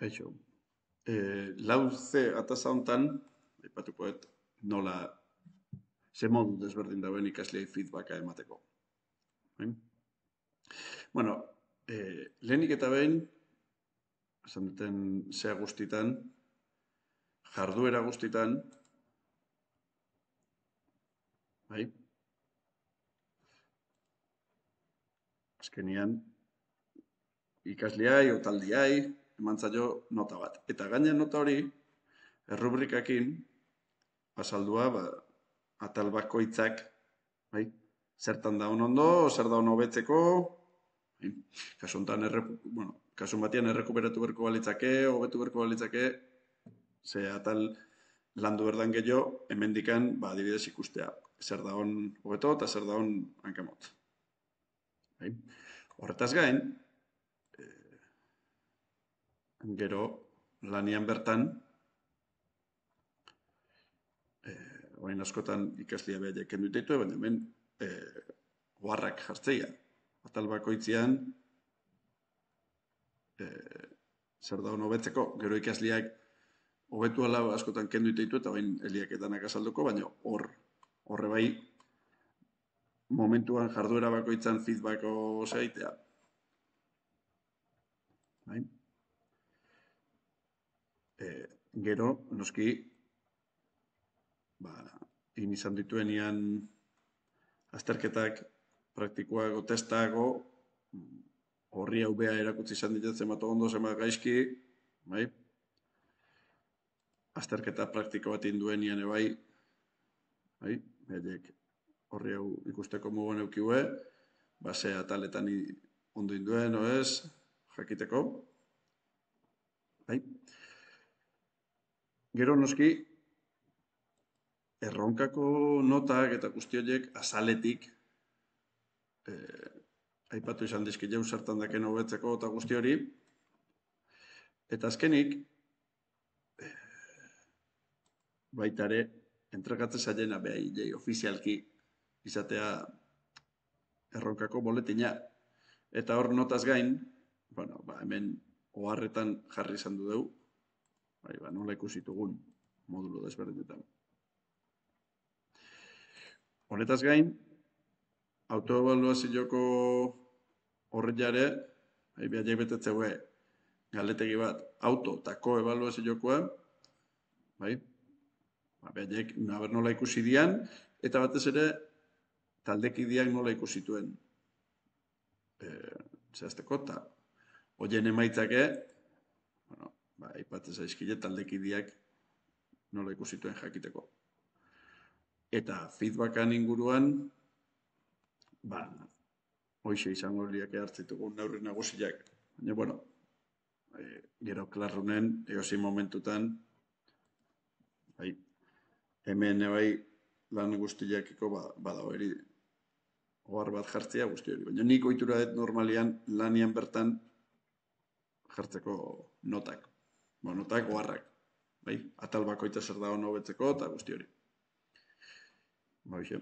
Eixo. Lauze ataza hontan, aipatuko dut, nola ze modu desberdin dauen ikasleei feedbacka emateko. Bueno, lehenik eta behin, esan duten zea guztitan, jarduera guztitan, bai? Azkenian, ikasleai o taldiai eman zaio nota bat. Eta gainen nota hori, errubrikakin, azaldua, atal bakoitzak, bai? Zertan da ondo, zer da hobetzeko, bai? Kasu honetan, kasu batean errekuperatu berko balitzake, hobetu berko balitzake, ze atal landu berdan gehiago, hemendikan, adibidez ikustea. Zer da hobeto eta zer da hankamot. Bai? Horretaz gain, gero lanian bertan, orain askotan ikaslia behar kendu ditu, baina hemen oharrak jartzeia. Atal bakoitzean, zer da hobetzeko, gero ikasliak hobetu ala askotan kendu ditu eta bain heliak etanak azalduko, baina horre bai momentuan jarduera bakoitzan feedbacko zeitea. Bai? Gero, noski, egin izan dituenian azterketak, praktikoago, testago, horri hau beha erakutsi izan ditet zenbat ondo, zenbat gaizki, bai? Azterketa praktiko bat induenian ebai, bai? Horri hau ikusteko mugon eukiue, ze ataletan ondo induen, ez, jakiteko, bai? Gero noski, erronkako notak eta guzti horiek azaletik aipatu izan dizkileu zertan daken hobetzeko eta guzti hori. Eta azkenik, baitare, entregatze zailena behai ofizialki izatea erronkako boletina. Eta hor notaz gain, hemen oharretan jarri izan du dugu, nola ikusitugun modulo desberdinetan. Honetaz gain, autoevaluazioko horretjare, behar betetzeue galetegi bat, auto eta koevaluaziokoa, behar nola ikusi dian, eta batez ere, taldekideak nola ikusituen. Zehazteko, eta hoien emaitzake, aipatzen zaizkile taldekideak nola ikusituen jakiteko. Eta feedbackan inguruan, hoxe izango liake hartzitugu neurri nagusiak. Baina, gero klarrunen, egosin momentutan, hemen lan guztiakiko badago eri ohar bat jartzea guzti hori. Baina nik ohitura dut normalian lanian bertan jartzeko notak. Notak oharrak. Atal bakoitza zer da hobetzeko eta guzti hori. Hoxe.